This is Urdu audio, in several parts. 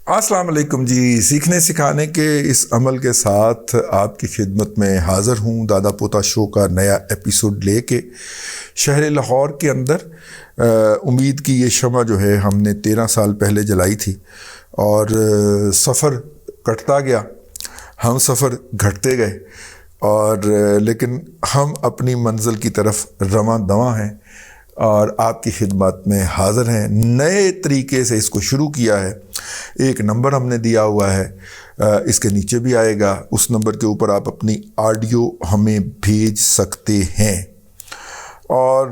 السلام علیکم جی، سیکھنے سکھانے کے اس عمل کے ساتھ آپ کی خدمت میں حاضر ہوں دادا پوتا شو کا نیا ایپیسوڈ لے کے۔ شہر لاہور کے اندر امید کی یہ شمع جو ہے ہم نے 13 سال پہلے جلائی تھی، اور سفر کٹتا گیا، ہم سفر گھٹتے گئے، اور لیکن ہم اپنی منزل کی طرف رواں دواں ہیں اور آپ کی خدمت میں حاضر ہیں۔ نئے طریقے سے اس کو شروع کیا ہے۔ ایک نمبر ہم نے دیا ہوا ہے، اس کے نیچے بھی آئے گا، اس نمبر کے اوپر آپ اپنی آڈیو ہمیں بھیج سکتے ہیں، اور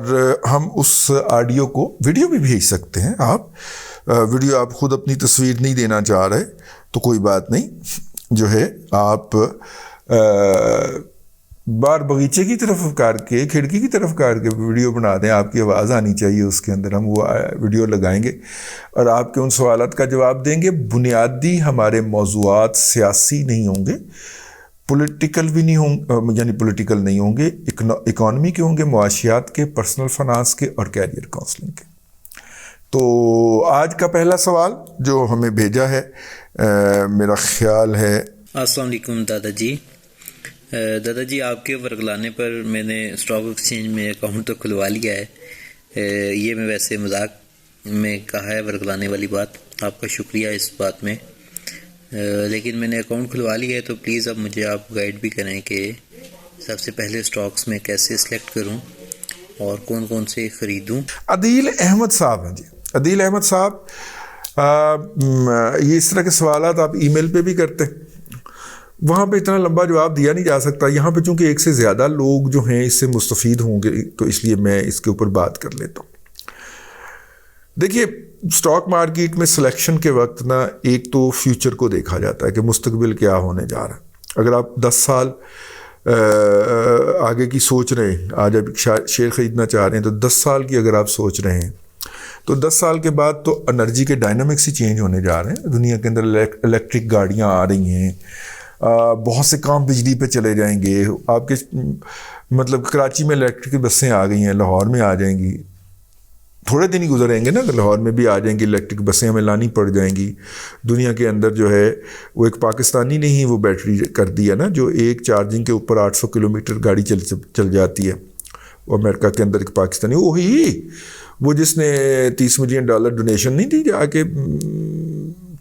ہم اس آڈیو کو ویڈیو بھی بھیج سکتے ہیں۔ آپ ویڈیو آپ خود اپنی تصویر نہیں دینا چاہ رہے تو کوئی بات نہیں، جو ہے آپ بار بغیچے کی طرف کر کے، کھڑکی کی طرف کر کے ویڈیو بنا دیں، آپ کی آواز آنی چاہیے اس کے اندر، ہم وہ ویڈیو لگائیں گے اور آپ کے ان سوالات کا جواب دیں گے۔ بنیادی ہمارے موضوعات سیاسی نہیں ہوں گے، پولیٹیکل بھی نہیں ہوں، یعنی پولیٹیکل نہیں ہوں گے، اکانومی کے ہوں گے، معاشیات کے، پرسنل فنانس کے اور کیریئر کاؤنسلنگ کے۔ تو آج کا پہلا سوال جو ہمیں بھیجا ہے، میرا خیال ہے۔ السلام علیکم دادا جی۔ دادا جی، آپ کے ورگلانے پر میں نے اسٹاک ایکسچینج میں اکاؤنٹ تو کھلوا لیا ہے۔ یہ میں ویسے مذاق میں کہا ہے ورگلانے والی بات، آپ کا شکریہ اس بات میں، لیکن میں نے اکاؤنٹ کھلوا لیا ہے، تو پلیز اب مجھے آپ گائیڈ بھی کریں کہ سب سے پہلے اسٹاکس میں کیسے سلیکٹ کروں اور کون کون سے خریدوں۔ عدیل احمد صاحب ہیں جی، عدیل احمد صاحب، یہ اس طرح کے سوالات آپ ای میل پہ بھی کرتے ہیں، وہاں پہ اتنا لمبا جواب دیا نہیں جا سکتا، یہاں پہ چونکہ ایک سے زیادہ لوگ جو ہیں اس سے مستفید ہوں گے، تو اس لیے میں اس کے اوپر بات کر لیتا ہوں۔ دیکھیے، اسٹاک مارکیٹ میں سلیکشن کے وقت نا، ایک تو فیوچر کو دیکھا جاتا ہے کہ مستقبل کیا ہونے جا رہا ہے۔ اگر آپ 10 سال آگے کی سوچ رہے ہیں، آج آپ شیئر خریدنا چاہ رہے ہیں، تو 10 سال کی اگر آپ سوچ رہے ہیں تو 10 سال کے بعد تو انرجی کے ڈائنامکس ہی چینج ہونے جا رہے ہیں۔ دنیا کے اندر الیکٹرک گاڑیاں آ رہی ہیں، بہت سے کام بجلی پہ چلے جائیں گے، آپ کے مطلب کراچی میں الیکٹرک بسیں آ گئی ہیں، لاہور میں آ جائیں گی، تھوڑے دن ہی گزریں گے نا، لاہور میں بھی آ جائیں گی الیکٹرک بسیں، ہمیں لانی پڑ جائیں گی۔ دنیا کے اندر جو ہے وہ ایک پاکستانی نے ہی وہ بیٹری کر دی ہے نا، جو ایک چارجنگ کے اوپر 800 کلومیٹر گاڑی چل جاتی ہے۔ وہ امریکہ کے اندر ایک پاکستانی، وہ جس نے $30 ملین ڈونیشن نہیں دی جا کے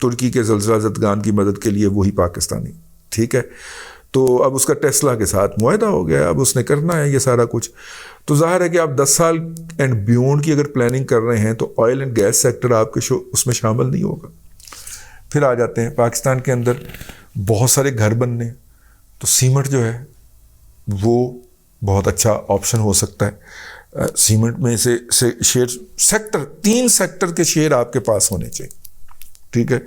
ترکی کے زلزلہ زدگان کی مدد کے لیے، وہی پاکستانی، ٹھیک ہے۔ تو اب اس کا ٹیسلا کے ساتھ معاہدہ ہو گیا، اب اس نے کرنا ہے یہ سارا کچھ۔ تو ظاہر ہے کہ آپ 10 سال اینڈ بیونڈ کی اگر پلاننگ کر رہے ہیں تو آئل اینڈ گیس سیکٹر آپ کے اس میں شامل نہیں ہوگا۔ پھر آ جاتے ہیں پاکستان کے اندر بہت سارے گھر بننے، تو سیمنٹ جو ہے وہ بہت اچھا آپشن ہو سکتا ہے۔ سیمنٹ میں سے شیئر سیکٹر، 3 سیکٹر کے شیئر آپ کے پاس ہونے چاہیے، ٹھیک ہے۔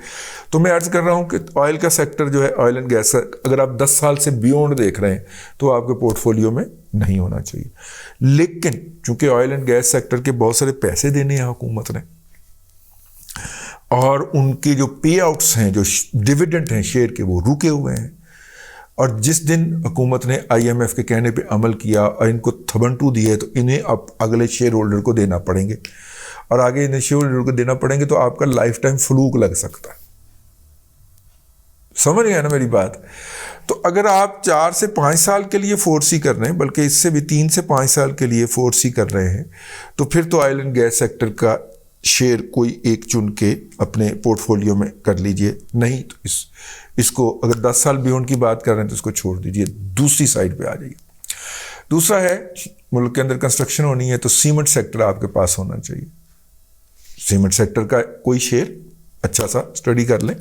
تو میں عرض کر رہا ہوں کہ آئل کا سیکٹر جو ہے، آئل اینڈ گیس، اگر آپ 10 سال سے بیونڈ دیکھ رہے ہیں تو آپ کے پورٹ فولیو میں نہیں ہونا چاہیے۔ لیکن چونکہ آئل اینڈ گیس سیکٹر کے بہت سارے پیسے دینے ہیں حکومت نے، اور ان کے جو پے آؤٹس ہیں، جو ڈیویڈنڈ ہیں شیئر کے، وہ رکے ہوئے ہیں، اور جس دن حکومت نے IMF کے کہنے پہ عمل کیا اور ان کو تھبنٹو دی ہے، تو انہیں اب اگلے شیئر ہولڈر کو دینا پڑیں گے، اور آگے انہیں شیئر ہولڈر کو دینا پڑیں گے، تو آپ کا لائف ٹائم فلوک لگ سکتا ہے۔ سمجھ گئے نا میری بات؟ تو اگر آپ 4 سے 5 سال کے لیے فورسی کر رہے ہیں، بلکہ اس سے بھی 3 سے 5 سال کے لیے فورسی کر رہے ہیں، تو پھر تو آئل اینڈ گیس سیکٹر کا شیئر کوئی ایک چن کے اپنے پورٹ فولیو میں کر لیجئے، نہیں تو اس کو اگر 10 سال بیونڈ کی بات کر رہے ہیں تو اس کو چھوڑ دیجئے، دوسری سائڈ پہ آ جائیے۔ دوسرا ہے، ملک کے اندر کنسٹرکشن ہونی ہے تو سیمنٹ سیکٹر آپ کے پاس ہونا چاہیے۔ سیمنٹ سیکٹر کا کوئی شیئر اچھا سا اسٹڈی کر لیں۔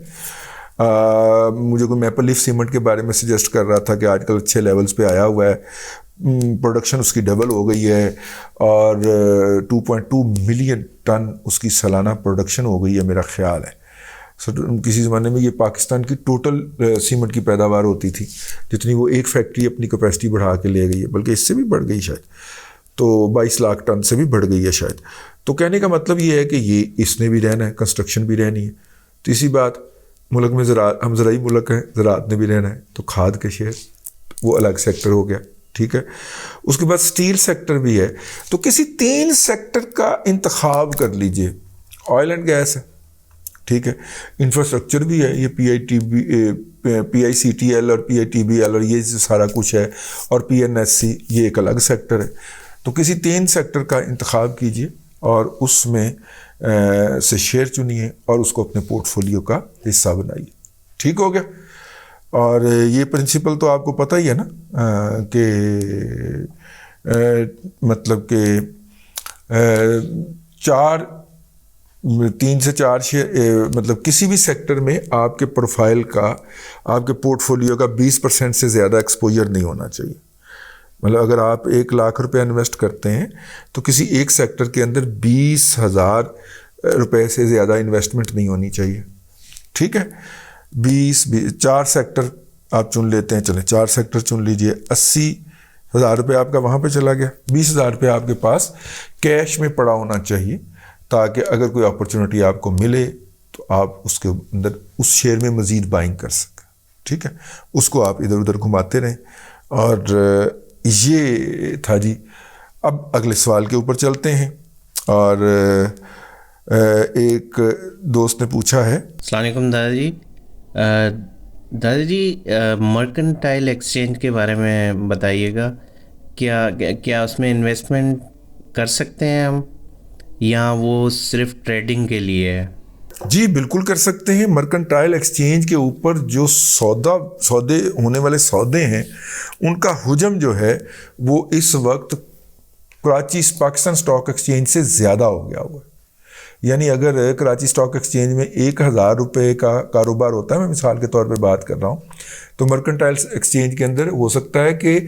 مجھے کوئی میپل لیف سیمنٹ کے بارے میں سجیسٹ کر رہا تھا کہ آج کل اچھے لیولز پہ آیا ہوا ہے، پروڈکشن اس کی ڈبل ہو گئی ہے، اور 2.2 ملین ٹن اس کی سالانہ پروڈکشن ہو گئی ہے میرا خیال ہے۔ کسی زمانے میں یہ پاکستان کی ٹوٹل سیمنٹ کی پیداوار ہوتی تھی، جتنی وہ ایک فیکٹری اپنی کیپیسٹی بڑھا کے لے گئی ہے، بلکہ اس سے بھی بڑھ گئی شاید، تو 22 لاکھ ٹن سے بھی بڑھ گئی ہے شاید۔ تو کہنے کا مطلب یہ ہے کہ یہ اس نے بھی رہنا ہے، کنسٹرکشن بھی رہنی ہے۔ تیسری بات، ملک میں زراعت، ہم زرعی ملک ہیں، زراعت نے بھی رہنا ہے، تو کھاد کے شیئر وہ الگ سیکٹر ہو گیا، ٹھیک ہے۔ اس کے بعد سٹیل سیکٹر بھی ہے، تو کسی 3 سیکٹر کا انتخاب کر لیجئے۔ آئل اینڈ گیس ہے، ٹھیک ہے. انفراسٹرکچر بھی ہے, یہ PICTL اور PITBL اور یہ سارا کچھ ہے, اور PNSC یہ ایک الگ سیکٹر ہے. تو کسی 3 سیکٹر کا انتخاب کیجئے اور اس میں سے شیئر چنیے اور اس کو اپنے پورٹ فولیو کا حصہ بنائیے. ٹھیک ہو گیا. اور یہ پرنسپل تو آپ کو پتہ ہی ہے نا کہ مطلب کہ 3 سے 4 شیئر, مطلب کسی بھی سیکٹر میں آپ کے پروفائل کا, آپ کے پورٹ فولیو کا 20% سے زیادہ ایکسپوجر نہیں ہونا چاہیے. مطلب اگر آپ 1 لاکھ روپے انویسٹ کرتے ہیں تو کسی ایک سیکٹر کے اندر 20,000 روپے سے زیادہ انویسٹمنٹ نہیں ہونی چاہیے. ٹھیک ہے. 4 سیکٹر آپ چن لیتے ہیں, چلیں 4 سیکٹر چن لیجئے. 80,000 روپے آپ کا وہاں پہ چلا گیا. 20,000 روپے آپ کے پاس کیش میں پڑا ہونا چاہیے تاکہ اگر کوئی اپرچونٹی آپ کو ملے تو آپ اس کے اندر اس شیئر میں مزید بائنگ کر سکیں. ٹھیک ہے. اس کو آپ ادھر ادھر گھماتے رہیں. اور یہ تھا جی. اب اگلے سوال کے اوپر چلتے ہیں. اور ایک دوست نے پوچھا ہے. السلام علیکم دادا جی. دادا جی مرکنٹائل ایکسچینج کے بارے میں بتائیے گا. کیا اس میں انویسٹمنٹ کر سکتے ہیں ہم, یا وہ صرف ٹریڈنگ کے لیے ہے؟ جی بالکل کر سکتے ہیں. مرکنٹائل ایکسچینج کے اوپر جو سودے ہونے والے سودے ہیں ان کا حجم جو ہے وہ اس وقت کراچی پاکستان اسٹاک ایکسچینج سے زیادہ ہو گیا ہوا ہے. یعنی اگر کراچی اسٹاک ایکسچینج میں 1,000 روپے کا کاروبار ہوتا ہے, میں مثال کے طور پہ بات کر رہا ہوں, تو مرکنٹائل ایکسچینج کے اندر ہو سکتا ہے کہ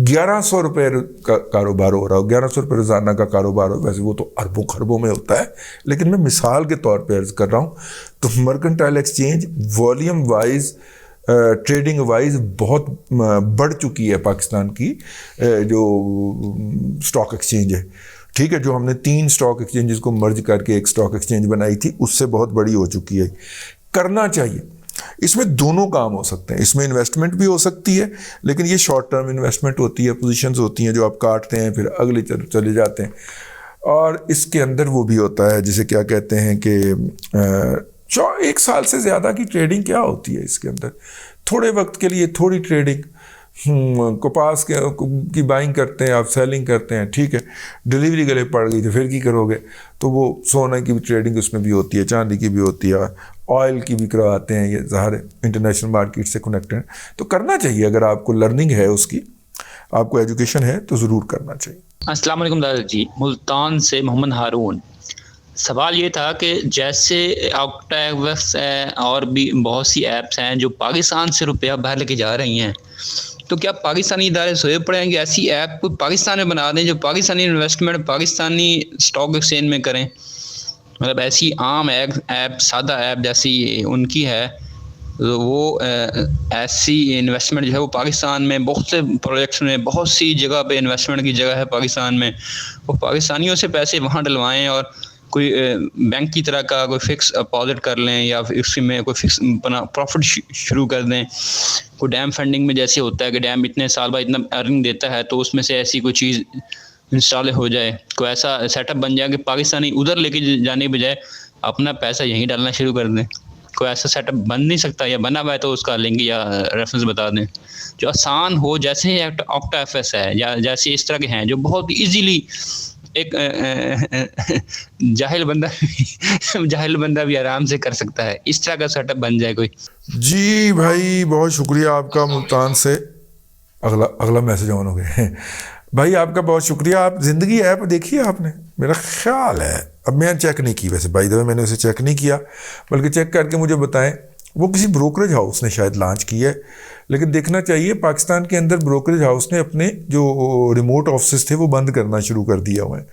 1,100 روپے کا کاروبار ہو رہا ہو, 1,100 روپے روزانہ کا کاروبار ہو. ویسے وہ تو اربوں خربوں میں ہوتا ہے, لیکن میں مثال کے طور پہ عرض کر رہا ہوں. تو mercantile exchange volume wise, trading wise بہت بڑھ چکی ہے پاکستان کی جو اسٹاک ایکسچینج ہے. ٹھیک ہے. جو ہم نے 3 اسٹاک ایکسچینجز کو مرج کر کے ایک اسٹاک ایکسچینج بنائی تھی, اس سے بہت بڑی ہو چکی ہے. کرنا چاہیے. اس میں دونوں کام ہو سکتے ہیں. اس میں انویسٹمنٹ بھی ہو سکتی ہے, لیکن یہ شارٹ ٹرم انویسٹمنٹ ہوتی ہے, پوزیشنز ہوتی ہیں جو آپ کاٹتے ہیں پھر اگلے چلے جاتے ہیں. اور اس کے اندر وہ بھی ہوتا ہے جسے کیا کہتے ہیں کہ 1 سال سے زیادہ کی ٹریڈنگ کیا ہوتی ہے. اس کے اندر تھوڑے وقت کے لیے تھوڑی ٹریڈنگ, کپاس کی بائنگ کرتے ہیں آپ, سیلنگ کرتے ہیں. ٹھیک ہے. ڈلیوری گلے پڑ گئی تو پھر کی کرو گے, تو وہ سونے کی بھی ٹریڈنگ اس میں بھی ہوتی ہے, چاندی کی بھی ہوتی ہے, آئل کی بھی کرواتے ہیں. یہ ظاہر انٹرنیشنل مارکیٹ سے کنیکٹڈ, تو کرنا چاہیے. اگر آپ کو لرننگ ہے, اس کی آپ کو ایجوکیشن ہے, تو ضرور کرنا چاہیے. السلام علیکم دادا جی. ملتان سے محمد ہارون. سوال یہ تھا کہ جیسے آکٹاویکس اور بھی بہت سی ایپس ہیں جو پاکستان سے روپیہ باہر لے کے جا رہی ہیں, تو کیا پاکستانی ادارے سوئے پڑے ہیں کہ ایسی ایپ کو پاکستان میں بنا دیں جو Pakistani investment Pakistani stock exchange میں کریں؟ مطلب ایسی عام ایپ, سادہ ایپ جیسی ان کی ہے, وہ ایسی انویسٹمنٹ جو ہے وہ پاکستان میں بہت سے پروجیکٹس میں, بہت سی جگہ پہ انویسٹمنٹ کی جگہ ہے پاکستان میں, وہ پاکستانیوں سے پیسے وہاں ڈلوائیں اور کوئی بینک کی طرح کا کوئی فکس اپازٹ کر لیں, یا پھر اس میں کوئی فکس پروفٹ شروع کر دیں. کوئی ڈیم فنڈنگ میں جیسے ہوتا ہے کہ ڈیم اتنے سال بعد اتنا ارننگ دیتا ہے, تو اس میں سے ایسی کوئی چیز انسٹال ہو جائے, کوئی ایسا سیٹ اپ بن جائے کہ پاکستانی ادھر لے کے جانے کے بجائے اپنا پیسہ یہیں ڈالنا شروع کر دیں. کوئی ایسا سیٹ اپ بن نہیں سکتا, یا بنا ہوا ہے تو اس کا لنک یا ریفرنس بتا دیں جو آسان ہو, جیسے آکٹا ایف ایس ہے یا جیسے اس طرح کے ہیں جو بہت ایزیلی ایک جاہل بندہ بھی آرام سے کر سکتا ہے. اس طرح کا سیٹ اپ بن جائے کوئی. جی بھائی بہت شکریہ آپ کا ملتان سے. اگلا میسج آن ہو گئے بھائی, آپ کا بہت شکریہ. آپ زندگی ایپ دیکھی ہے آپ نے؟ میرا خیال ہے, اب میں چیک نہیں کی ویسے بائی دا وے, میں نے اسے چیک نہیں کیا, بلکہ چیک کر کے مجھے بتائیں. وہ کسی بروکریج ہاؤس نے شاید لانچ کی ہے, لیکن دیکھنا چاہیے پاکستان کے اندر بروکریج ہاؤس نے اپنے جو ریموٹ آفسز تھے وہ بند کرنا شروع کر دیا ہوئے ہیں,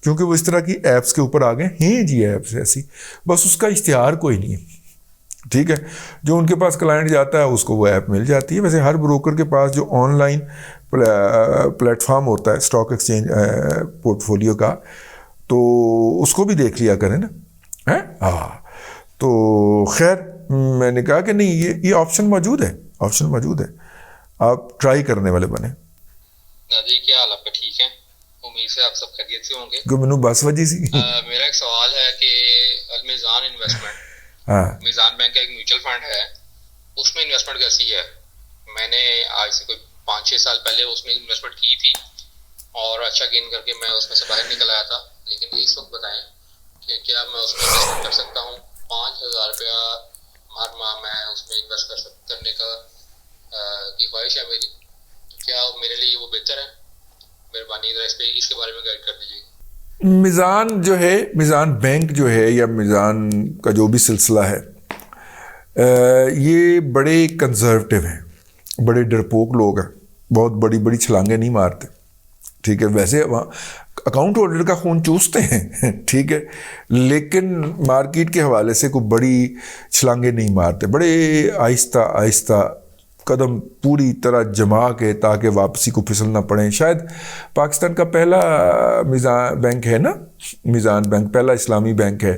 کیونکہ وہ اس طرح کی ایپس کے اوپر آ گئے ہیں. جی ایپس ایسی, بس اس کا اشتہار کوئی نہیں ہے. ٹھیک ہے. جو ان کے پاس کلائنٹ جاتا ہے اس کو وہ ایپ مل جاتی ہے. ویسے ہر بروکر کے پاس جو آن لائن پلیٹ فارم ہوتا ہے اسٹاک ایکسچینج پورٹ فولیو کا, تو اس کو بھی دیکھ لیا کریں نا. ہاں, تو خیر میں نے کہا کہ نہیں, یہ آپشن موجود ہے, آپ ٹرائی کرنے والے بنے. دادی کیا حال آپ کا؟ ٹھیک ہے, امید سے آپ سب خیریت سے ہوں گے. کہ مینوں بس وجہ سی میرا ایک سوال ہے کہ المیزان انویسٹمنٹ ہاں میزان بینک کا ایک میوچل فنڈ ہے, اس میں انویسٹمنٹ کیسی ہے؟ میں نے آج سے کوئی 5-6 سال پہلے اس میں انویسٹمنٹ کی تھی اور اچھا گین کر کے میں اس میں سے باہر نکل آیا تھا, لیکن اس وقت بتائیں کہ کیا میں اس میں انویسٹمنٹ کر سکتا ہوں؟ 5,000 روپیہ ہر ماہ میں اس میں انویسٹ کرنے کا کی خواہش ہے میری, تو کیا میرے لیے وہ بہتر ہے؟ مہربانی ذرا اس کے بارے میں گائڈ کر دیجیے. میزان جو ہے, میزان بینک جو ہے یا میزان کا جو بھی سلسلہ ہے, یہ بڑے کنزرویٹو ہیں, بڑے ڈرپوک لوگ ہیں, بہت بڑی بڑی چھلانگیں نہیں مارتے, ٹھیک ہے. ویسے وہاں اکاؤنٹ ہولڈر کا خون چوستے ہیں, ٹھیک ہے, لیکن مارکیٹ کے حوالے سے کوئی بڑی چھلانگیں نہیں مارتے, بڑے آہستہ آہستہ قدم پوری طرح جما کے تاکہ واپسی کو پھسلنا پڑے. شاید پاکستان کا پہلا میزان بینک ہے نا, میزان بینک پہلا اسلامی بینک ہے,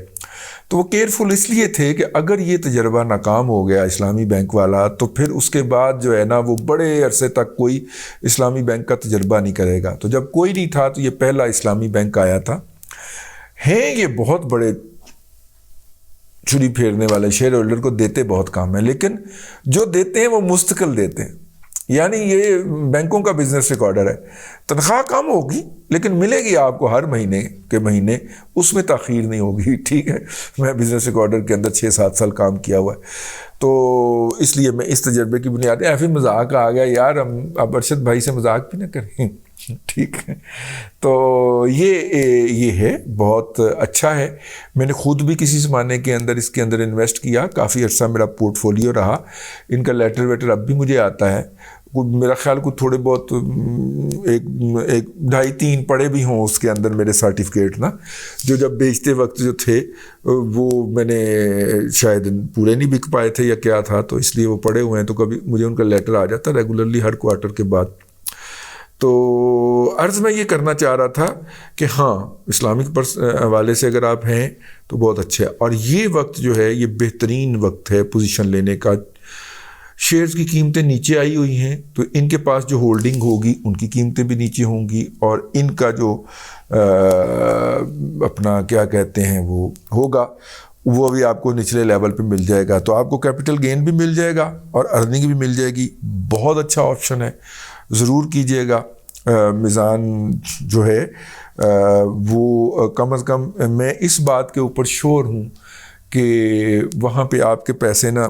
تو وہ کیئرفل اس لیے تھے کہ اگر یہ تجربہ ناکام ہو گیا اسلامی بینک والا تو پھر اس کے بعد جو ہے نا وہ بڑے عرصے تک کوئی اسلامی بینک کا تجربہ نہیں کرے گا. تو جب کوئی نہیں تھا تو یہ پہلا اسلامی بینک آیا تھا. ہیں یہ بہت بڑے چھری پھیرنے والے, شیئر ہولڈر کو دیتے بہت کام ہے, لیکن جو دیتے ہیں وہ مستقل دیتے ہیں. یعنی یہ بینکوں کا بزنس ریکارڈر ہے, تنخواہ کم ہوگی لیکن ملے گی آپ کو ہر مہینے کے مہینے, اس میں تاخیر نہیں ہوگی, ٹھیک ہے. میں بزنس ریکارڈر کے اندر 6-7 سال کام کیا ہوا ہے, تو اس لیے میں اس تجربے کی بنیاد پہ ایسے مذاق آ گیا یار, ہم اب ارشد بھائی سے مذاق بھی نہ کریں, ٹھیک ہے. تو یہ ہے, بہت اچھا ہے. میں نے خود بھی کسی زمانے کے اندر اس کے اندر انویسٹ کیا, کافی عرصہ میرا پورٹ فولیو رہا. ان کا لیٹر ویٹر اب بھی مجھے آتا ہے, میرا خیال کو تھوڑے بہت 1-2.5-3 پڑے بھی ہوں اس کے اندر میرے سرٹیفکیٹ نا, جو جب بیچتے وقت جو تھے وہ میں نے شاید پورے نہیں بک پائے تھے یا کیا تھا, تو اس لیے وہ پڑے ہوئے ہیں. تو کبھی مجھے ان کا لیٹر آ جاتا ریگولرلی ہر کوارٹر کے بعد. تو عرض میں یہ کرنا چاہ رہا تھا کہ ہاں اسلامک حوالے سے اگر آپ ہیں تو بہت اچھا ہے, اور یہ وقت جو ہے یہ بہترین وقت ہے پوزیشن لینے کا. شیئرز کی قیمتیں نیچے آئی ہوئی ہیں, تو ان کے پاس جو ہولڈنگ ہوگی ان کی قیمتیں بھی نیچے ہوں گی, اور ان کا جو اپنا کیا کہتے ہیں وہ ہوگا وہ بھی آپ کو نچلے لیول پہ مل جائے گا. تو آپ کو کیپٹل گین بھی مل جائے گا اور ارننگ بھی مل جائے گی. بہت اچھا آپشن ہے, ضرور کیجئے گا. میزان جو ہے وہ کم از کم میں اس بات کے اوپر شور ہوں کہ وہاں پہ آپ کے پیسے نا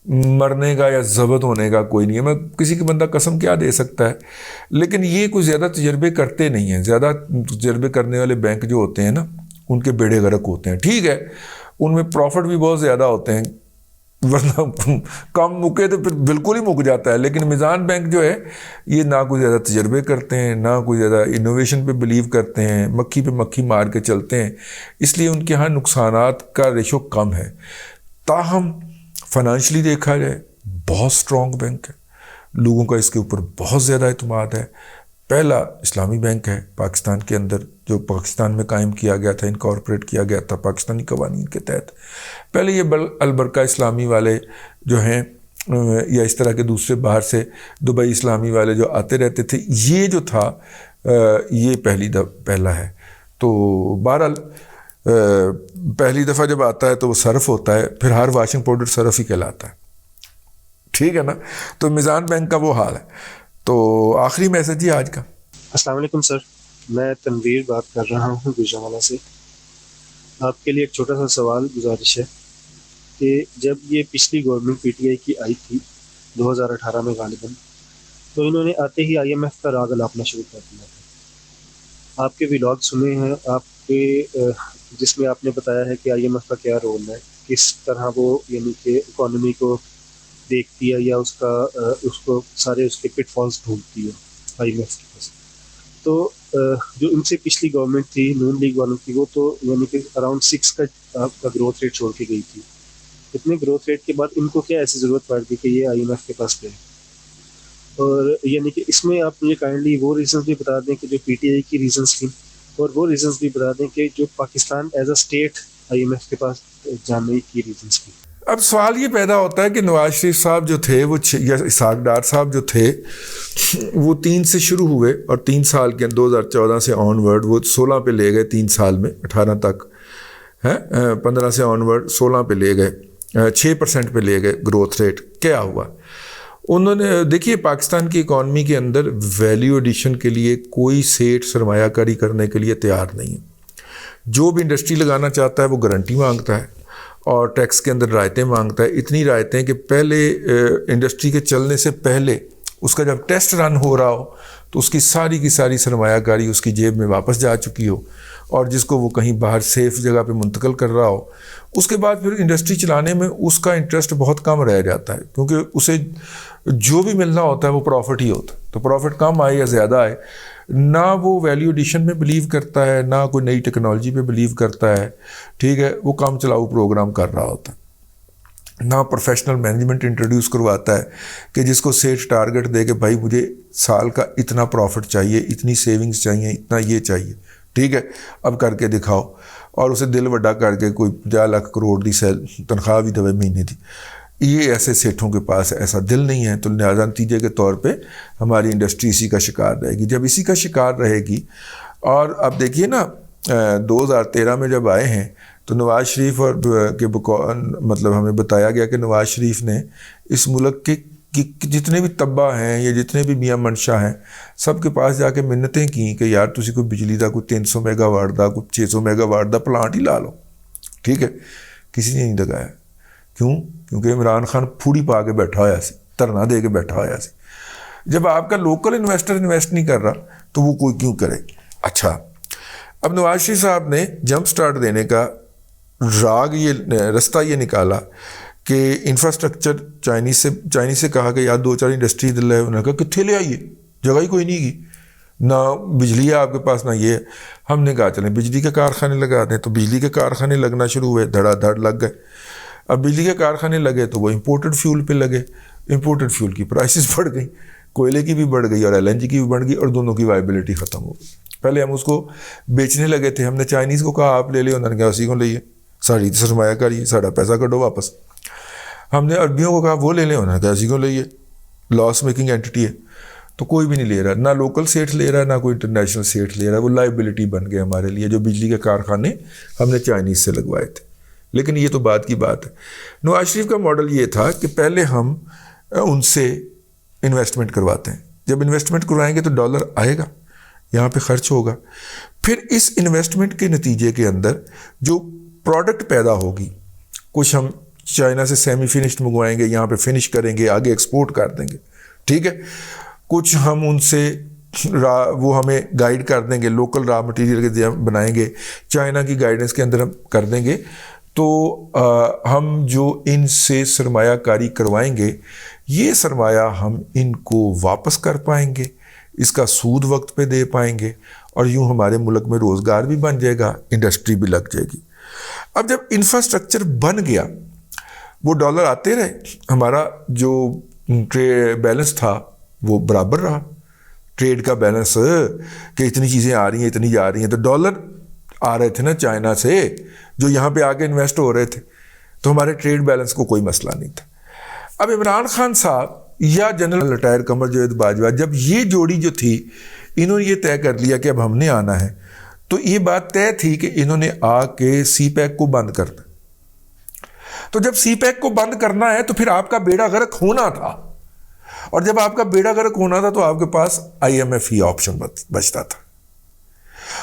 مرنے کا یا ضبط ہونے کا کوئی نہیں ہے. میں کسی کی بندہ قسم کیا دے سکتا ہے, لیکن یہ کوئی زیادہ تجربے کرتے نہیں ہیں. زیادہ تجربے کرنے والے بینک جو ہوتے ہیں نا ان کے بیڑے غرق ہوتے ہیں, ٹھیک ہے, ان میں پروفٹ بھی بہت زیادہ ہوتے ہیں, ورنہ کم مکے تو پھر بالکل ہی مک جاتا ہے. لیکن میزان بینک جو ہے یہ نہ کوئی زیادہ تجربے کرتے ہیں, نہ کوئی زیادہ انوویشن پہ بلیو کرتے ہیں, مکھی پہ مکھی مار کے چلتے ہیں, اس لیے ان کے ہاں نقصانات کا ریشو کم ہے. تاہم فائنانشلی دیکھا جائے بہت سٹرونگ بینک ہے, لوگوں کا اس کے اوپر بہت زیادہ اعتماد ہے. پہلا اسلامی بینک ہے پاکستان کے اندر جو پاکستان میں قائم کیا گیا تھا, انکارپوریٹ کیا گیا تھا پاکستانی قوانین کے تحت. پہلے یہ البرکہ اسلامی والے جو ہیں یا اس طرح کے دوسرے باہر سے دبئی اسلامی والے جو آتے رہتے تھے, یہ جو تھا یہ پہلا ہے. تو بہرحال پہلی دفعہ جب آتا ہے تو وہ صرف ہوتا ہے, پھر ہر واشنگ پاؤڈر صرف ہی کہلاتا ہے, ٹھیک ہے نا. تو میزان بینک کا وہ حال ہے. تو آخری میسج ہی آج کا. السلام علیکم سر, میں تنویر بات کر رہا ہوں گوجرانوالہ سے. آپ کے لیے ایک چھوٹا سا سوال گزارش ہے کہ جب یہ پچھلی گورنمنٹ پی ٹی آئی کی آئی تھی 2018 میں غالباً, تو انہوں نے آتے ہی آئی ایم ایف کا راگ الاپنا شروع کر دیا تھا. آپ کے ولاگ سنے ہیں آپ کے, جس میں آپ نے بتایا ہے کہ آئی ایم ایف کا کیا رول ہے, کس طرح وہ یعنی کہ اکانومی کو دیکھتی ہے یا اس کو سارے اس کے پٹ فالز ڈھونڈتی ہے آئی ایم ایف کے پاس. تو جو ان سے پچھلی گورنمنٹ تھی نون لیگ والوں کی, وہ تو یعنی کہ اراؤنڈ 6 کا گروتھ ریٹ چھوڑ کے گئی تھی. اتنے گروتھ ریٹ کے بعد ان کو کیا ایسی ضرورت پڑ گئی کہ یہ آئی ایم ایف کے پاس گئے؟ اور یعنی کہ اس میں آپ مجھے کائنڈلی وہ ریزنس بھی بتا دیں کہ جو پی ٹی آئی کی ریزنس تھیں, اور وہ ریزنس بھی بتا دیں کہ جو Pakistan as a state I M F کے پاس جانے کی ریزنس تھیں. اب سوال یہ پیدا ہوتا ہے کہ نواز شریف صاحب جو تھے وہ یا اسحاق ڈار صاحب جو تھے وہ 3 سے شروع ہوئے, اور 3 سال کے 2014 سے آن ورڈ وہ 16 پہ لے گئے, 3 سال میں 18 تک ہیں 15 سے آنورڈ 16 پہ لے گئے, 6% پہ لے گئے گروتھ ریٹ. کیا ہوا انہوں نے دیکھیے پاکستان کی اکانومی کے اندر ویلیو ایڈیشن کے لیے کوئی سیٹ سرمایہ کاری کرنے کے لیے تیار نہیں ہے. جو بھی انڈسٹری لگانا چاہتا ہے وہ گارنٹی مانگتا ہے اور ٹیکس کے اندر رعایتیں مانگتا ہے. اتنی رعایتیں کہ پہلے انڈسٹری کے چلنے سے پہلے اس کا جب ٹیسٹ رن ہو رہا ہو تو اس کی ساری سرمایہ کاری اس کی جیب میں واپس جا چکی ہو, اور جس کو وہ کہیں باہر سیف جگہ پہ منتقل کر رہا ہو. اس کے بعد پھر انڈسٹری چلانے میں اس کا انٹرسٹ بہت کم رہ جاتا ہے, کیونکہ اسے جو بھی ملنا ہوتا ہے وہ پروفٹ ہی ہوتا ہے. تو پروفٹ کم آئے یا زیادہ آئے, نہ وہ ویلیو ایڈیشن میں بلیو کرتا ہے, نہ کوئی نئی ٹیکنالوجی پہ بلیو کرتا ہے. ٹھیک ہے, وہ کام چلاؤ پروگرام کر رہا ہوتا ہے, نہ پروفیشنل مینجمنٹ انٹروڈیوس کرواتا ہے کہ جس کو سیٹ ٹارگٹ دے کہ بھائی مجھے سال کا اتنا پروفٹ چاہیے, اتنی سیونگز چاہیے, اتنا یہ چاہیے. ٹھیک ہے, اب کر کے دکھاؤ, اور اسے دل وڈا کر کے کوئی 50 لاکھ کروڑ دی تنخواہ بھی دوے مہینے دی. یہ ایسے سیٹھوں کے پاس ایسا دل نہیں ہے. تو لہٰذا نتیجے کے طور پہ ہماری انڈسٹری اسی کا شکار رہے گی. جب اسی کا شکار رہے گی, اور اب دیکھیے نا 2013 میں جب آئے ہیں تو نواز شریف اور کے مطلب ہمیں بتایا گیا کہ نواز شریف نے اس ملک کے جتنے بھی طبع ہیں یا جتنے بھی میاں منشا ہیں سب کے پاس جا کے منتیں کی کہ یار تسی کوئی بجلی دا کوئی 300 میگا واٹ دا کوئی 600 میگا واٹ دا پلانٹ ہی لا لو. ٹھیک ہے, کسی نے نہیں لگایا. کیوں؟ کیونکہ عمران خان پھوڑی پا کے بیٹھا ہوا سی, دھرنا دے کے بیٹھا ہوا سی. جب آپ کا لوکل انویسٹر انویسٹ نہیں کر رہا تو وہ کوئی کیوں کرے. اچھا, اب نواز شریف صاحب نے جمپ سٹارٹ دینے کا رستہ یہ نکالا کہ انفراسٹرکچر چائنیز سے کہا کہ یار 2-4 انڈسٹری دل ہے. انہوں نے کہا کتنے لے آئیے, جگہ ہی کوئی نہیں کی, نہ بجلی ہے آپ کے پاس نہ یہ ہے. ہم نے کہا چلیں بجلی کے کارخانے لگا دیں. تو بجلی کے کارخانے لگنا شروع ہوئے, دھڑا دھڑ لگ گئے. اب بجلی کے کارخانے لگے تو وہ امپورٹڈ فیول پہ لگے. امپورٹڈ فیول کی پرائسز بڑھ گئیں, کوئلے کی بھی بڑھ گئی اور LNG کی بھی بڑھ گئی, اور دونوں کی وائبلٹی ختم ہو گئی. پہلے ہم اس کو بیچنے لگے تھے, ہم نے چائنیز کو کہا آپ لے لیں, انہوں نے کہا اسی کو لئیے, ساری سرمایہ کاری, ساڑھا پیسہ کٹو واپس. ہم نے عربیوں کو کہا وہ لے لیں, انہوں نے کہا اسی کو لئیے, لاس میکنگ اینٹی ہے. تو کوئی بھی نہیں لے رہا, نہ لوکل سیٹ لے رہا, نہ کوئی انٹرنیشنل سیٹ لے رہا. وہ لائبلٹی بن گئے ہمارے لیے, جو بجلی کے کارخانے ہم نے چائنیز سے لگوائے تھے. لیکن یہ تو بعد کی بات ہے. نواز شریف کا ماڈل یہ تھا کہ پہلے ہم ان سے انویسٹمنٹ کرواتے ہیں, جب انویسٹمنٹ کروائیں گے تو ڈالر آئے گا, یہاں پہ خرچ ہوگا, پھر اس انویسٹمنٹ کے نتیجے کے اندر جو پروڈکٹ پیدا ہوگی, کچھ ہم چائنا سے سیمی فنشڈ منگوائیں گے, یہاں پہ فنش کریں گے, آگے ایکسپورٹ کر دیں گے. ٹھیک ہے, کچھ ہم ان سے وہ ہمیں گائیڈ کر دیں گے, لوکل را مٹیریل کے بنائیں گے, چائنا کی گائیڈنس کے اندر ہم کر دیں گے. تو ہم جو ان سے سرمایہ کاری کروائیں گے, یہ سرمایہ ہم ان کو واپس کر پائیں گے, اس کا سود وقت پہ دے پائیں گے, اور یوں ہمارے ملک میں روزگار بھی بن جائے گا, انڈسٹری بھی لگ جائے گی. اب جب انفراسٹرکچر بن گیا, وہ ڈالر آتے رہے, ہمارا جو بیلنس تھا وہ برابر رہا, ٹریڈ کا بیلنس, کہ اتنی چیزیں آ رہی ہیں اتنی جا رہی ہیں. تو ڈالر آ رہے تھے نا چائنا سے, جو یہاں پہ آ کے انویسٹ ہو رہے تھے, تو ہمارے ٹریڈ بیلنس کو کوئی مسئلہ نہیں تھا. اب عمران خان صاحب یا جنرل ریٹائر قمر جاوید باجوہ, جب یہ جوڑی جو تھی انہوں نے یہ طے کر لیا کہ اب ہم نے آنا ہے, تو یہ بات طے تھی کہ انہوں نے آ کے سی پیک کو بند کرنا. تو جب سی پیک کو بند کرنا ہے تو پھر آپ کا بیڑا غرق ہونا تھا, اور جب آپ کا بیڑا غرق ہونا تھا تو آپ کے پاس IMF ہی آپشن بچتا تھا.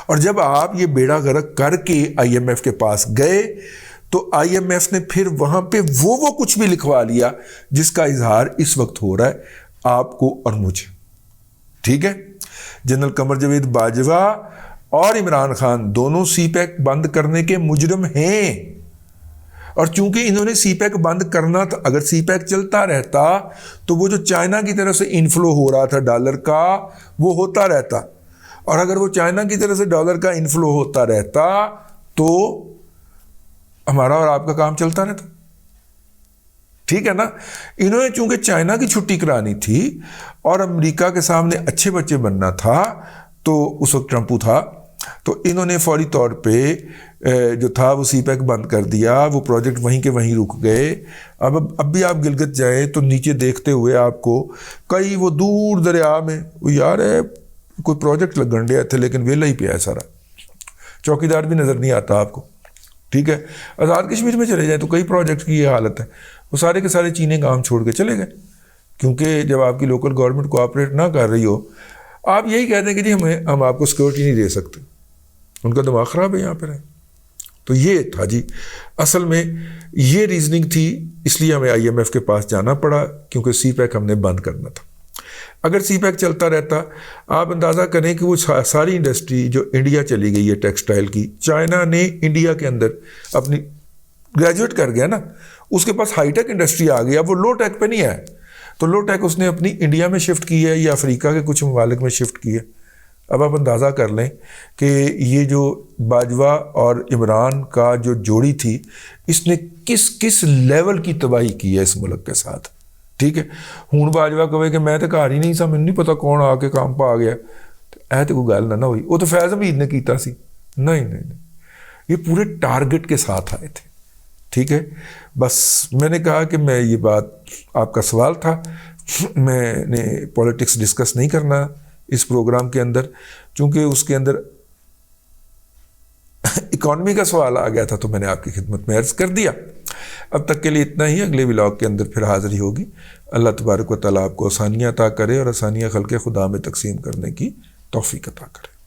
اور جب آپ یہ بیڑا غرق کر کے IMF کے پاس گئے تو IMF نے پھر وہاں پہ وہ کچھ بھی لکھوا لیا جس کا اظہار اس وقت ہو رہا ہے آپ کو اور مجھے. ٹھیک ہے, جنرل قمر جاوید باجوہ اور عمران خان دونوں سی پیک بند کرنے کے مجرم ہیں, اور چونکہ انہوں نے سی پیک بند کرنا تھا, اگر سی پیک چلتا رہتا تو وہ جو چائنا کی طرف سے انفلو ہو رہا تھا ڈالر کا وہ ہوتا رہتا, اور اگر وہ چائنا کی طرف سے ڈالر کا انفلو ہوتا رہتا تو ہمارا اور آپ کا کام چلتا رہتا. ٹھیک ہے نا. انہوں نے چونکہ چائنا کی چھٹی کرانی تھی اور امریکہ کے سامنے اچھے بچے بننا تھا, تو اس وقت ٹرمپو تھا, تو انہوں نے فوری طور پہ جو تھا وہ سی پیک بند کر دیا, وہ پروجیکٹ وہیں کے وہیں رک گئے. اب بھی آپ گلگت جائیں تو نیچے دیکھتے ہوئے آپ کو کئی وہ دور دریا میں وہ یار ہے کوئی پروجیکٹ لگن ڈیا تھے لیکن ویلا ہی پیا ہے سارا, چوکیدار بھی نظر نہیں آتا آپ کو. ٹھیک ہے. آزاد کشمیر میں چلے جائیں تو کئی پروجیکٹ کی یہ حالت ہے, وہ سارے کے سارے چینیں کام چھوڑ کے چلے گئے, کیونکہ جب آپ کی لوکل گورنمنٹ کوآپریٹ نہ کر رہی ہو, آپ یہی کہتے ہیں کہ جی ہم آپ کو سیکورٹی نہیں دے سکتے, ان کا دماغ خراب ہے یہاں پہ رہے. تو یہ تھا جی اصل میں یہ ریزننگ تھی, اس لیے ہمیں IMF کے پاس جانا پڑا, کیونکہ سی پیک ہم نے بند کرنا تھا. اگر سی پیک چلتا رہتا, آپ اندازہ کریں کہ وہ ساری انڈسٹری جو انڈیا چلی گئی ہے ٹیکسٹائل کی, چائنا نے انڈیا کے اندر اپنی گریجویٹ کر گیا نا, اس کے پاس ہائی ٹیک انڈسٹری آ گئی, اب وہ لو ٹیک پہ نہیں ہے, تو لو ٹیک اس نے اپنی انڈیا میں شفٹ کی ہے یا افریقہ کے کچھ ممالک میں شفٹ کی ہے. اب آپ اندازہ کر لیں کہ یہ جو باجوہ اور عمران کا جو جوڑی تھی, اس نے کس لیول کی تباہی کی ہے اس ملک کے ساتھ. ٹھیک ہے, ہوں باجوہ کہے کہ میں تو گھر ہی نہیں سا, مجھے نہیں پتا کون آ کے کام پا گیا, اے تو کوئی گل نہ ہوئی, وہ تو فیض حمید نے کیتا سی. نہیں, یہ پورے ٹارگٹ کے ساتھ آئے تھے. ٹھیک ہے, بس میں نے کہا کہ میں یہ بات, آپ کا سوال تھا, میں نے پولیٹکس ڈسکس نہیں کرنا اس پروگرام کے اندر, چونکہ اس کے اندر اکانومی کا سوال آ گیا تھا, تو میں نے آپ کی خدمت میں عرض کر دیا. اب تک کے لیے اتنا ہی, اگلے ولاگ کے اندر پھر حاضری ہوگی. اللہ تبارک و تعالیٰ آپ کو آسانیاں عطا کرے اور آسانیاں خلق خدا میں تقسیم کرنے کی توفیق عطا کرے.